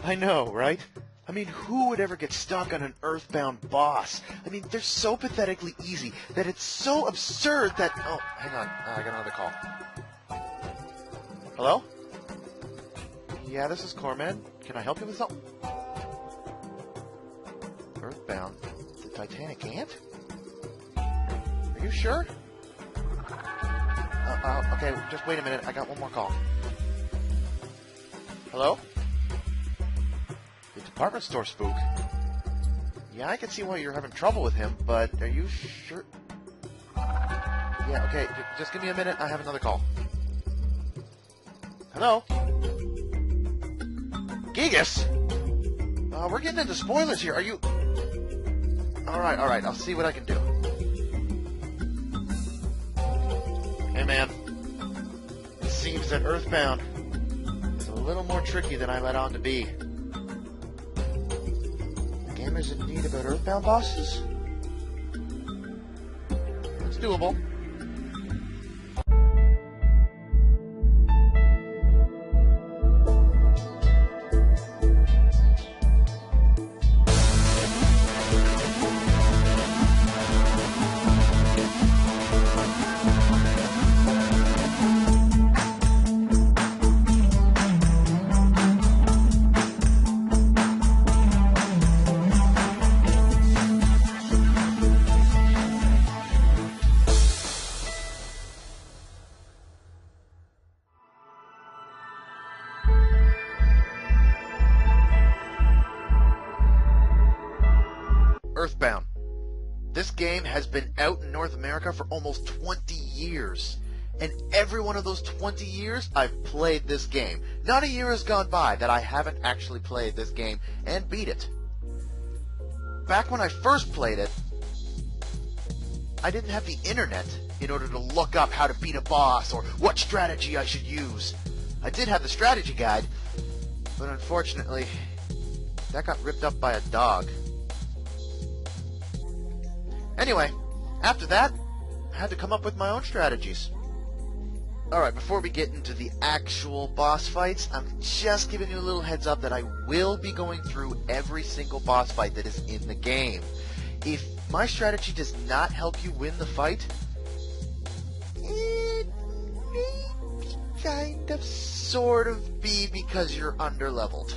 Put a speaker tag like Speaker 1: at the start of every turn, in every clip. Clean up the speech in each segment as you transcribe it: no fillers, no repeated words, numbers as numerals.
Speaker 1: I know, right? I mean, who would ever get stuck on an Earthbound boss? I mean, they're so pathetically easy that it's so absurd that... Oh, hang on. I got another call. Hello? Yeah, this is Corman. Can I help you with something? Earthbound? The Titanic Ant? Are you sure? Okay, just wait a minute. I got one more call. Hello? The department store spook? Yeah, I can see why you're having trouble with him, but are you sure? Yeah, okay, just give me a minute. I have another call. Hello? Gigas? We're getting into spoilers here. Are you... Alright, I'll see what I can do. Hey, man. It seems that Earthbound is a little more tricky than I let on to be. The gamer's in need about Earthbound bosses? It's doable. Earthbound. This game has been out in North America for almost 20 years. And every one of those 20 years, I've played this game. Not a year has gone by that I haven't actually played this game and beat it. Back when I first played it, I didn't have the internet in order to look up how to beat a boss or what strategy I should use. I did have the strategy guide, but unfortunately, that got ripped up by a dog. Anyway, after that, I had to come up with my own strategies. Alright, before we get into the actual boss fights, I'm just giving you a little heads up that I will be going through every single boss fight that is in the game. If my strategy does not help you win the fight, it may kind of sort of be because you're underleveled.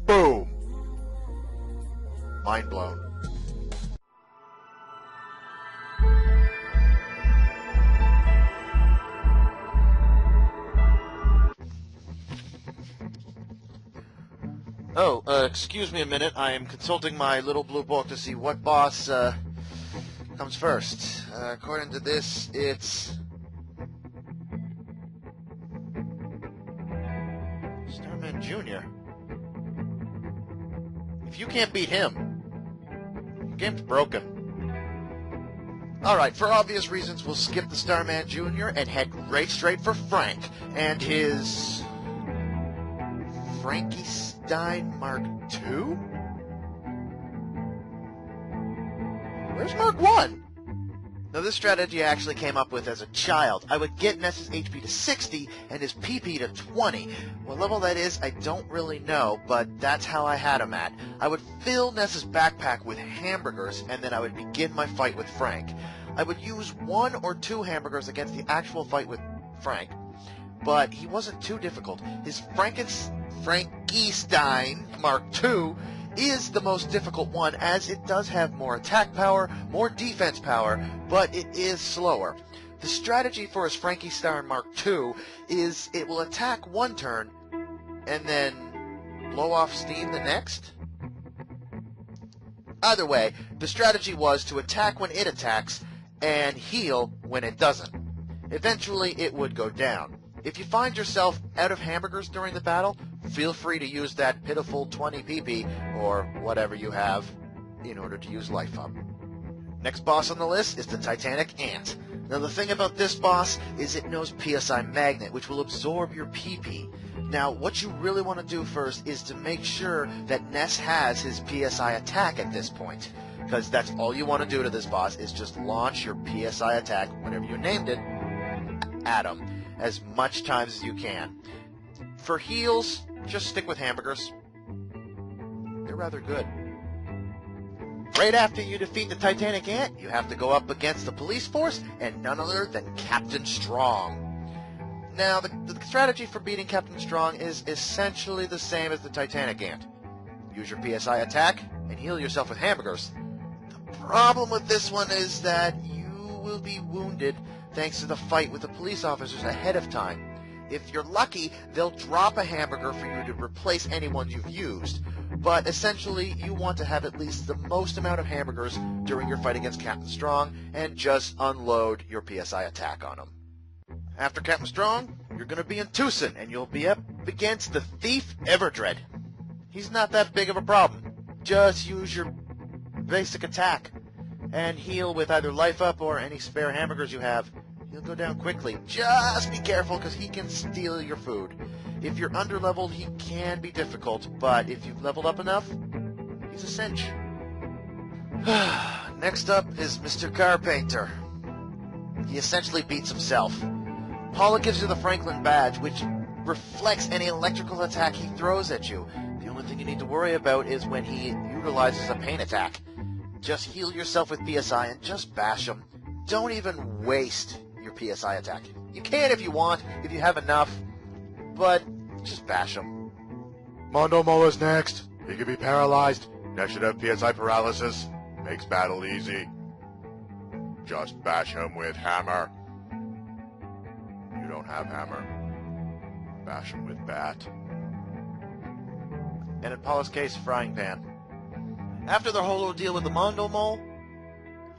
Speaker 1: Boom! Mind blown. Oh, excuse me a minute. I am consulting my little blue book to see what boss, comes first. According to this, it's... Starman Jr. If you can't beat him, the game's broken. Alright, for obvious reasons, we'll skip the Starman Jr. and head right straight for Frank and his... Frankenstein Mark II? Where's Mark 1? Now, this strategy I actually came up with as a child. I would get Ness's HP to 60 and his PP to 20. What level that is, I don't really know, but that's how I had him at. I would fill Ness's backpack with hamburgers, and then I would begin my fight with Frank. I would use 1 or 2 hamburgers against the actual fight with Frank, but he wasn't too difficult. His Frankenstein Mark II is the most difficult one, as it does have more attack power, more defense power, but it is slower. The strategy for his Frankenstein Mark II is it will attack one turn and then blow off steam the next. Either way, the strategy was to attack when it attacks and heal when it doesn't. Eventually, it would go down. If you find yourself out of hamburgers during the battle, feel free to use that pitiful 20 PP, or whatever you have, in order to use Life Hub. Next boss on the list is the Titanic Ant. Now the thing about this boss is it knows PSI Magnet, which will absorb your PP. Now what you really want to do first is to make sure that Ness has his PSI attack at this point, because that's all you want to do to this boss is just launch your PSI attack, whatever you named it, at him as much times as you can. For heals, just stick with hamburgers. They're rather good. Right after you defeat the Titanic Ant, you have to go up against the police force and none other than Captain Strong. Now, the strategy for beating Captain Strong is essentially the same as the Titanic Ant. Use your PSI attack and heal yourself with hamburgers. The problem with this one is that you will be wounded thanks to the fight with the police officers ahead of time. If you're lucky, they'll drop a hamburger for you to replace any ones you've used. But essentially, you want to have at least the most amount of hamburgers during your fight against Captain Strong and just unload your PSI attack on him. After Captain Strong, you're going to be in Tucson, and you'll be up against the Thief Everdread. He's not that big of a problem. Just use your basic attack and heal with either life up or any spare hamburgers you have. He'll go down quickly. Just be careful because he can steal your food. If you're underleveled, he can be difficult, but if you've leveled up enough, he's a cinch. Next up is Mr. Carpenter. He essentially beats himself. Paula gives you the Franklin badge, which reflects any electrical attack he throws at you. The only thing you need to worry about is when he utilizes a pain attack. Just heal yourself with PSI and just bash him. Don't even waste your PSI attack. You can if you want, if you have enough, but just bash him.
Speaker 2: Mondo Mola's next. He can be paralyzed. Next should have PSI paralysis. Makes battle easy. Just bash him with hammer. You don't have hammer. Bash him with bat.
Speaker 1: And in Paula's case, frying pan. After the whole ordeal with the Mondo Mole,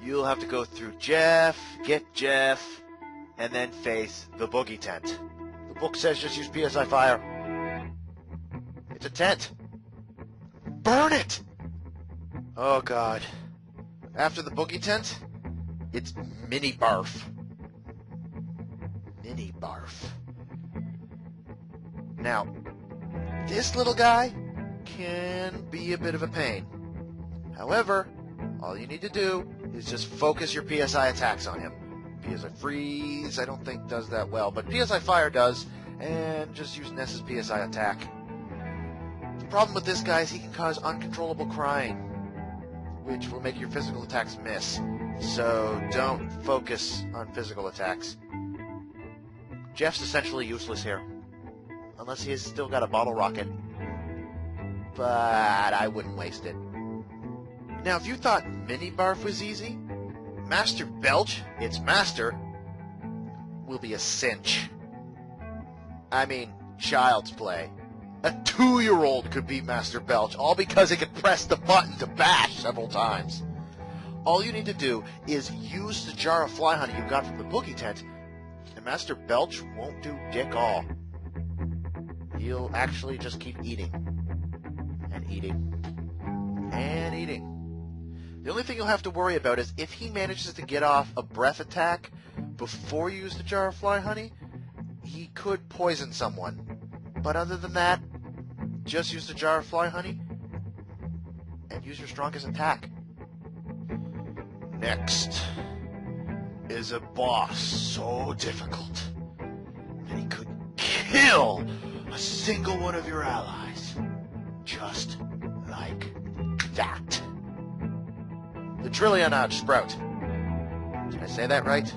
Speaker 1: you'll have to go through Jeff, get Jeff, and then face the boogie tent. The book says just use PSI fire. It's a tent. Burn it! Oh, God. After the boogie tent, it's mini barf. Mini barf. Now, this little guy can be a bit of a pain. However, all you need to do is just focus your PSI attacks on him. PSI Freeze, I don't think does that well, but PSI Fire does, and just use Ness's PSI attack. The problem with this guy is he can cause uncontrollable crying, which will make your physical attacks miss. So don't focus on physical attacks. Jeff's essentially useless here, unless he has still got a bottle rocket. But I wouldn't waste it. Now, if you thought Mini Barf was easy, Master Belch, its master, will be a cinch. I mean, child's play. A 2-year-old could beat Master Belch, all because it could press the button to bash several times. All you need to do is use the jar of fly honey you got from the boogie tent, and Master Belch won't do dick all. He'll actually just keep eating. And eating. And eating. The only thing you'll have to worry about is if he manages to get off a breath attack before you use the jar of fly honey, he could poison someone. But other than that, just use the jar of fly honey and use your strongest attack. Next is a boss so difficult that he could kill a single one of your allies. Just like that. The Trillionad Sprout. Did I say that right?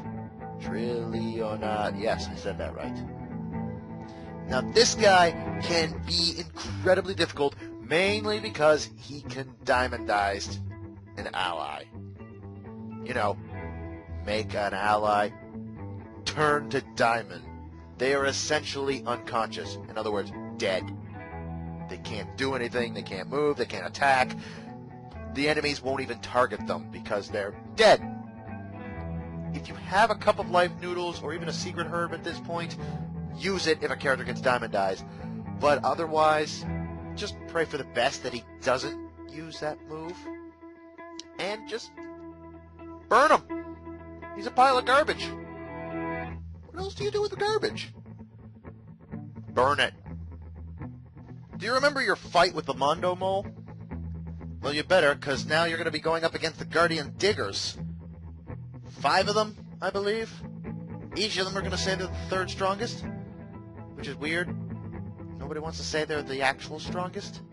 Speaker 1: Trillionad. Yes, I said that right. Now, this guy can be incredibly difficult, mainly because he can diamondize an ally. You know, make an ally turn to diamond. They are essentially unconscious. In other words, dead. They can't do anything, they can't move, they can't attack. The enemies won't even target them because they're dead. If you have a cup of life noodles or even a secret herb at this point, use it if a character gets diamondized. But otherwise, just pray for the best that he doesn't use that move. And just burn him. He's a pile of garbage. What else do you do with the garbage? Burn it. Do you remember your fight with the Mondo Mole? Well, you better, because now you're going to be going up against the Guardian Diggers. 5 of them, I believe. Each of them are going to say they're the 3rd strongest, which is weird. nobody wants to say they're the actual strongest.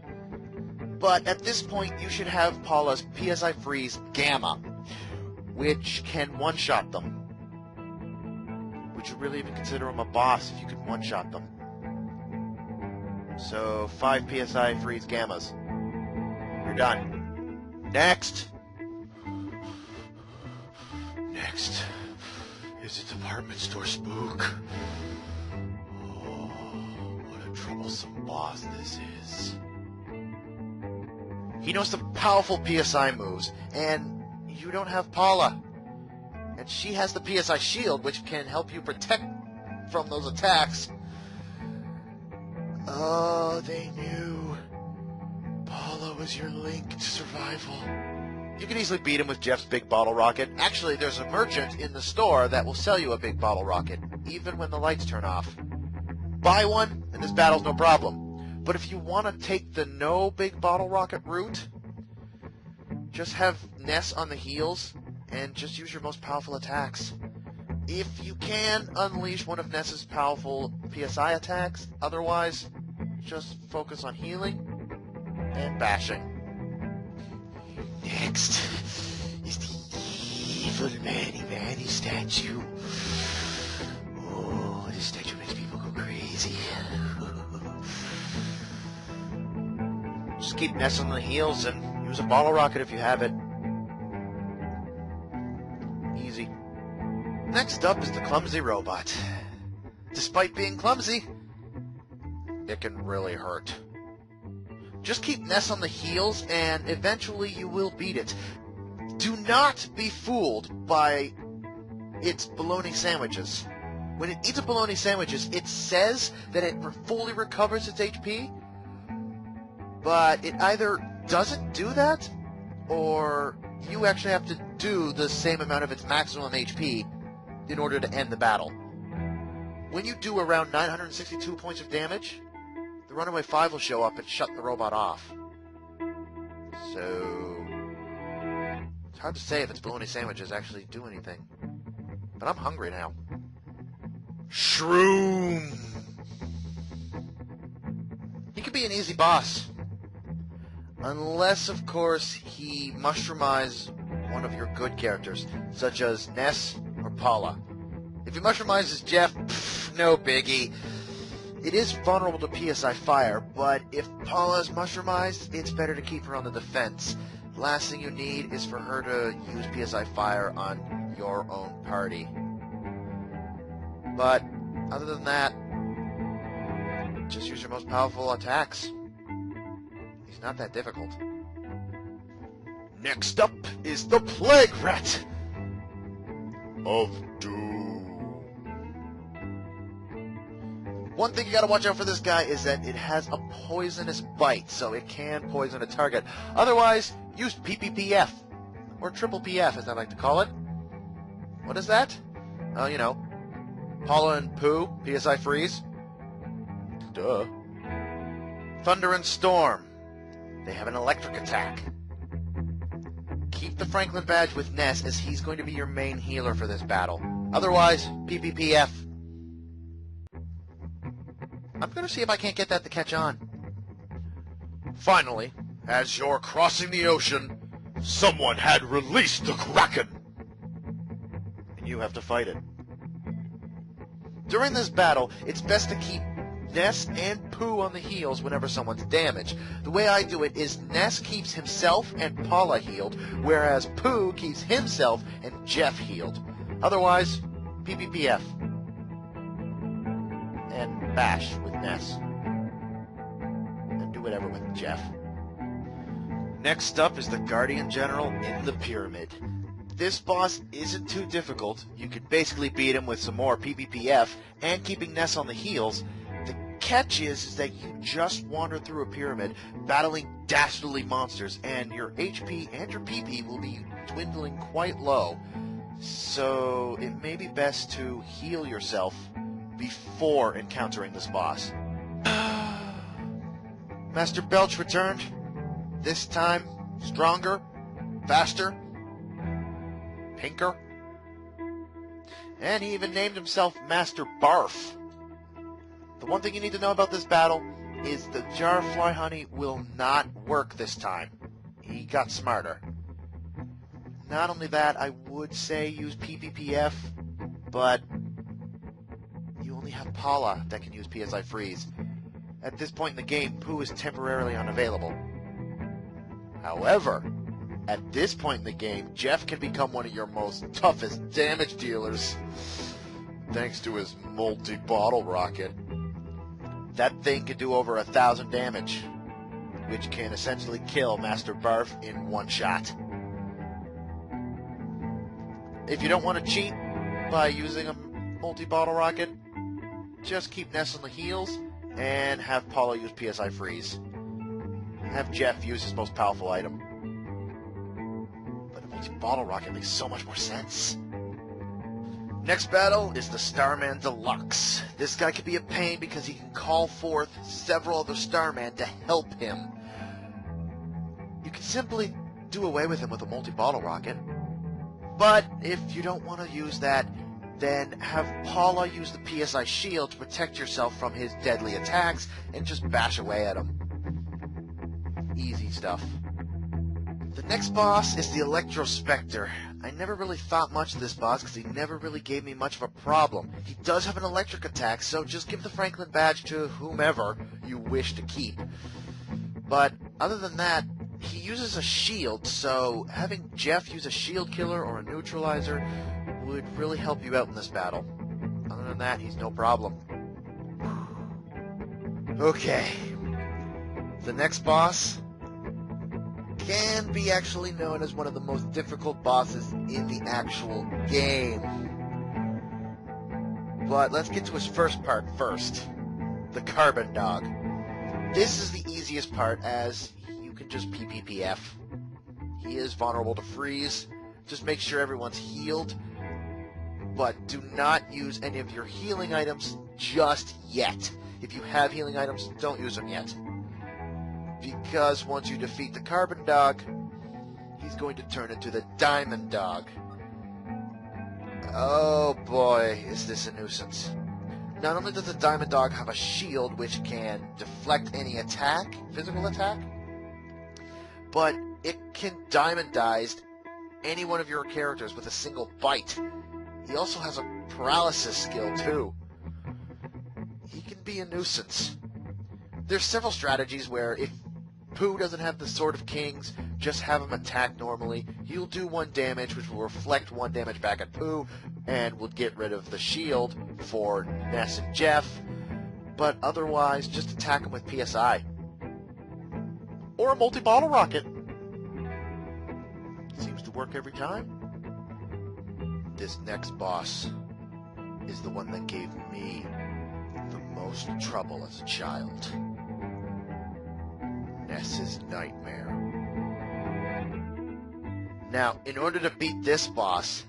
Speaker 1: But at this point, you should have Paula's PSI Freeze Gamma, which can one-shot them. Would you really even consider him a boss if you could one-shot them? So, 5 PSI Freeze Gammas. You're done. Next!
Speaker 2: Next is a department store spook. Oh, what a troublesome boss this is.
Speaker 1: He knows some powerful PSI moves, and you don't have Paula. And she has the PSI Shield, which can help you protect from those attacks. Oh, they knew. Paula was your link to survival. You can easily beat him with Jeff's big bottle rocket. Actually, there's a merchant in the store that will sell you a big bottle rocket, even when the lights turn off. Buy one, and this battle's no problem. But if you want to take the no big bottle rocket route, just have Ness on the heels, and just use your most powerful attacks. If you can, unleash one of Ness's powerful PSI attacks. Otherwise, just focus on healing and bashing.
Speaker 2: Next is the evil Manny statue. Oh, this statue makes people go crazy.
Speaker 1: Just keep Ness on the heels and use a bottle rocket if you have it. Easy. Next up is the clumsy robot. Despite being clumsy, it can really hurt. Just keep Ness on the heels, and eventually you will beat it. Do not be fooled by its bologna sandwiches. When it eats a bologna sandwiches, it says that it fully recovers its HP, but it either doesn't do that, or you actually have to do the same amount of its maximum HP in order to end the battle. When you do around 962 points of damage, the Runaway 5 will show up and shut the robot off. So, it's hard to say if its bologna sandwiches actually do anything. But I'm hungry now. Shroom! He could be an easy boss. Unless, of course, he mushroomize one of your good characters, such as Ness or Paula. If he mushroomizes Jeff, no biggie. It is vulnerable to PSI Fire, but if Paula is mushroomized, it's better to keep her on the defense. The last thing you need is for her to use PSI Fire on your own party. But, other than that, just use your most powerful attacks. He's not that difficult. Next up is the Plague Rat
Speaker 2: Of Doom.
Speaker 1: One thing you gotta watch out for this guy is that it has a poisonous bite, so it can poison a target. Otherwise, use PPPF, or Triple PF as I like to call it. What is that? Oh, you know, Paula and Pooh, PSI Freeze.
Speaker 2: Duh.
Speaker 1: Thunder and Storm. They have an electric attack. Keep the Franklin badge with Ness, as he's going to be your main healer for this battle. Otherwise, PPPF. I'm going to see if I can't get that to catch on. Finally, as you're crossing the ocean, someone had released the Kraken. And you have to fight it. During this battle, it's best to keep Ness and Pooh on the heels whenever someone's damaged. The way I do it is Ness keeps himself and Paula healed, whereas Pooh keeps himself and Jeff healed. Otherwise, PPPF. And bash with Ness. And do whatever with Jeff. Next up is the Guardian General in the Pyramid. This boss isn't too difficult. You could basically beat him with some more PPPF and keeping Ness on the heels. The catch is that you just wander through a pyramid battling dastardly monsters, and your HP and your PP will be dwindling quite low. So it may be best to heal yourself before encountering this boss. Master Belch returned. This time, stronger, faster, pinker. And he even named himself Master Barf. The one thing you need to know about this battle is the jar of fly honey will not work this time. He got smarter. Not only that, I would say use PPPF, but you only have Paula that can use PSI Freeze. At this point in the game, Pooh is temporarily unavailable. However, at this point in the game, Jeff can become one of your most toughest damage dealers, thanks to his multi-bottle rocket. That thing can do over 1,000 damage, which can essentially kill Master Barf in one shot. If you don't want to cheat by using a multi-bottle rocket, just keep Ness on the heels and have Paula use PSI Freeze. Have Jeff use his most powerful item. But a multi-bottle rocket makes so much more sense. Next battle is the Starman Deluxe. This guy can be a pain because he can call forth several other Starman to help him. You can simply do away with him with a multi-bottle rocket. But if you don't want to use that, then have Paula use the PSI shield to protect yourself from his deadly attacks and just bash away at him. Easy stuff. The next boss is the Electro Spectre. I never really thought much of this boss because he never really gave me much of a problem. He does have an electric attack, so just give the Franklin badge to whomever you wish to keep. But other than that, he uses a shield, so having Jeff use a shield killer or a neutralizer would really help you out in this battle. Other than that, he's no problem. Okay. The next boss can be actually known as one of the most difficult bosses in the actual game. But let's get to his first part first. The Carbon Dog. This is the easiest part as you can just PPPF. He is vulnerable to freeze. Just make sure everyone's healed. But do not use any of your healing items just yet. If you have healing items, don't use them yet. Because once you defeat the Carbon Dog, he's going to turn into the Diamond Dog. Oh boy, is this a nuisance. Not only does the Diamond Dog have a shield which can deflect any attack, physical attack, but it can diamondize any one of your characters with a single bite. He also has a paralysis skill too. He can be a nuisance. There's several strategies where if Pooh doesn't have the Sword of Kings, just have him attack normally. He'll do 1 damage, which will reflect 1 damage back at Pooh, and will get rid of the shield for Ness and Jeff. But otherwise, just attack him with PSI. Or a multi-bottle rocket. Seems to work every time. This next boss is the one that gave me the most trouble as a child. Ness's Nightmare. Now, in order to beat this boss,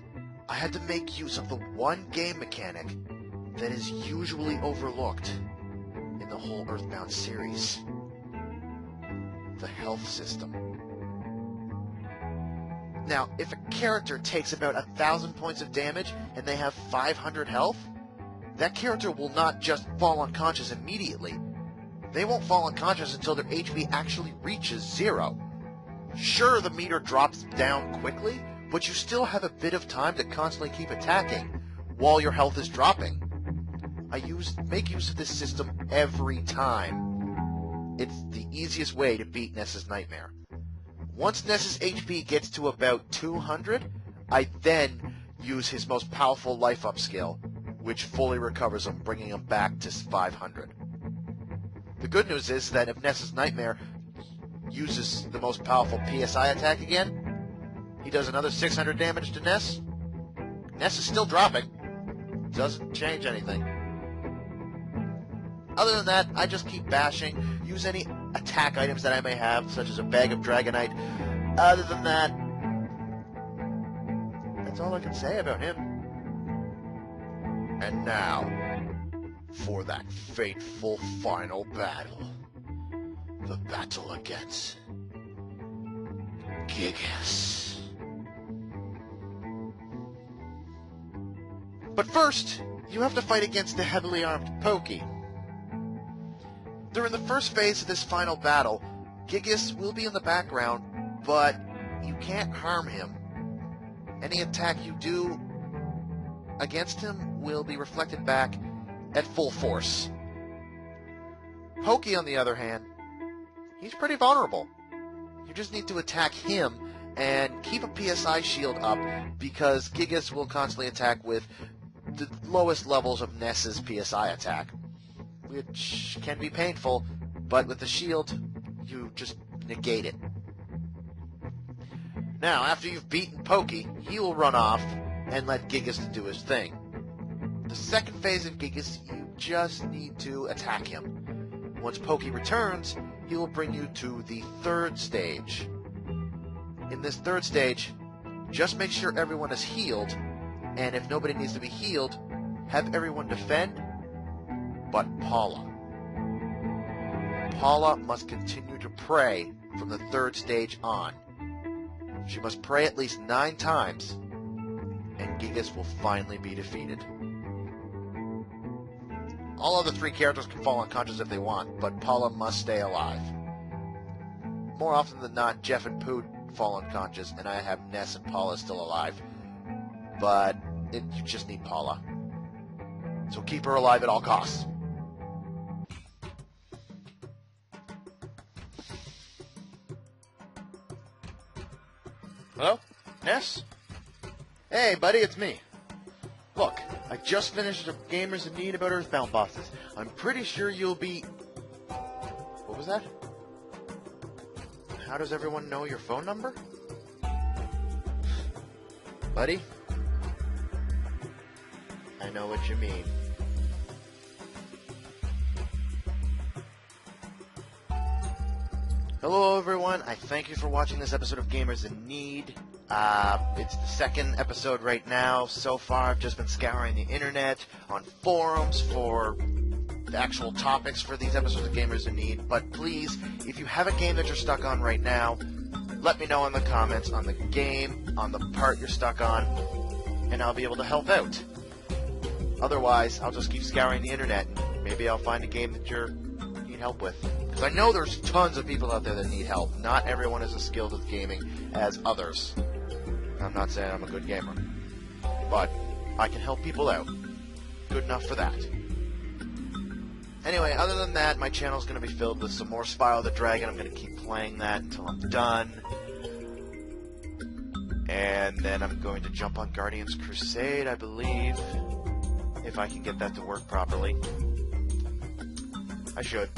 Speaker 1: I had to make use of the one game mechanic that is usually overlooked in the whole Earthbound series. The health system. Now, if a character takes about 1,000 points of damage and they have 500 health, that character will not just fall unconscious immediately. They won't fall unconscious until their HP actually reaches 0. Sure, the meter drops down quickly, but you still have a bit of time to constantly keep attacking while your health is dropping. I make use of this system every time. It's the easiest way to beat Ness's Nightmare. Once Ness's HP gets to about 200, I then use his most powerful life up skill, which fully recovers him, bringing him back to 500. The good news is that if Ness's Nightmare uses the most powerful PSI attack again, he does another 600 damage to Ness. Ness is still dropping. Doesn't change anything. Other than that, I just keep bashing, use any attack items that I may have, such as a bag of Dragonite. Other than that, that's all I can say about him. And now, for that fateful final battle. The battle against Gigas. But first, you have to fight against the heavily armed Pokey. During the first phase of this final battle, Gigas will be in the background, but you can't harm him. Any attack you do against him will be reflected back at full force. Pokey, on the other hand, he's pretty vulnerable. You just need to attack him and keep a PSI shield up, because Gigas will constantly attack with the lowest levels of Ness's PSI attack, which can be painful, but with the shield, you just negate it. Now, after you've beaten Pokey, he will run off and let Gigas do his thing. The second phase of Gigas, you just need to attack him. Once Pokey returns, he will bring you to the third stage. In this third stage, just make sure everyone is healed, and if nobody needs to be healed, have everyone defend, but Paula. Paula must continue to pray from the third stage on. She must pray at least 9 times, and Gigas will finally be defeated. All other 3 characters can fall unconscious if they want, but Paula must stay alive. More often than not, Jeff and Pooh fall unconscious, and I have Ness and Paula still alive. But you just need Paula. So keep her alive at all costs. Hello? Ness? Hey, buddy, it's me. Look, I just finished a Gamers in Need about Earthbound bosses. I'm pretty sure you'll be... What was that? How does everyone know your phone number? Buddy? I know what you mean. Hello everyone, I thank you for watching this episode of Gamers in Need. It's the second episode right now. So far I've just been scouring the internet, on forums for the actual topics for these episodes of Gamers in Need. But please, if you have a game that you're stuck on right now, let me know in the comments on the game, on the part you're stuck on, and I'll be able to help out. Otherwise, I'll just keep scouring the internet, and maybe I'll find a game that you need help with. Because I know there's tons of people out there that need help. Not everyone is as skilled with gaming as others. I'm not saying I'm a good gamer, but I can help people out. Good enough for that. Anyway, other than that, my channel's going to be filled with some more Spyro the Dragon. I'm going to keep playing that until I'm done. And then I'm going to jump on Guardians Crusade, I believe. If I can get that to work properly. I should.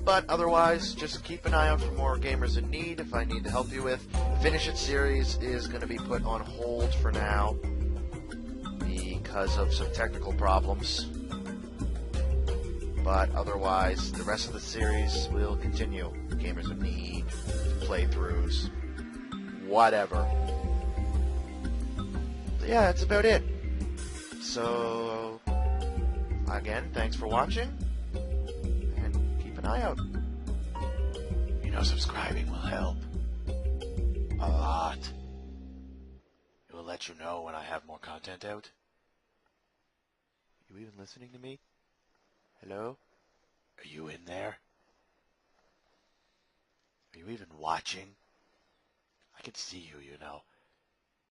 Speaker 1: But otherwise, just keep an eye out for more Gamers in Need if I need to help you with. Finish It series is going to be put on hold for now because of some technical problems. But otherwise, the rest of the series will continue. Gamers in Need, playthroughs, whatever. But yeah, that's about it. So, again, thanks for watching. Keep an eye out. You know, subscribing will help a lot. It will let you know when I have more content out. You even listening to me? Hello? Are you in there? Are you even watching? I can see you, you know.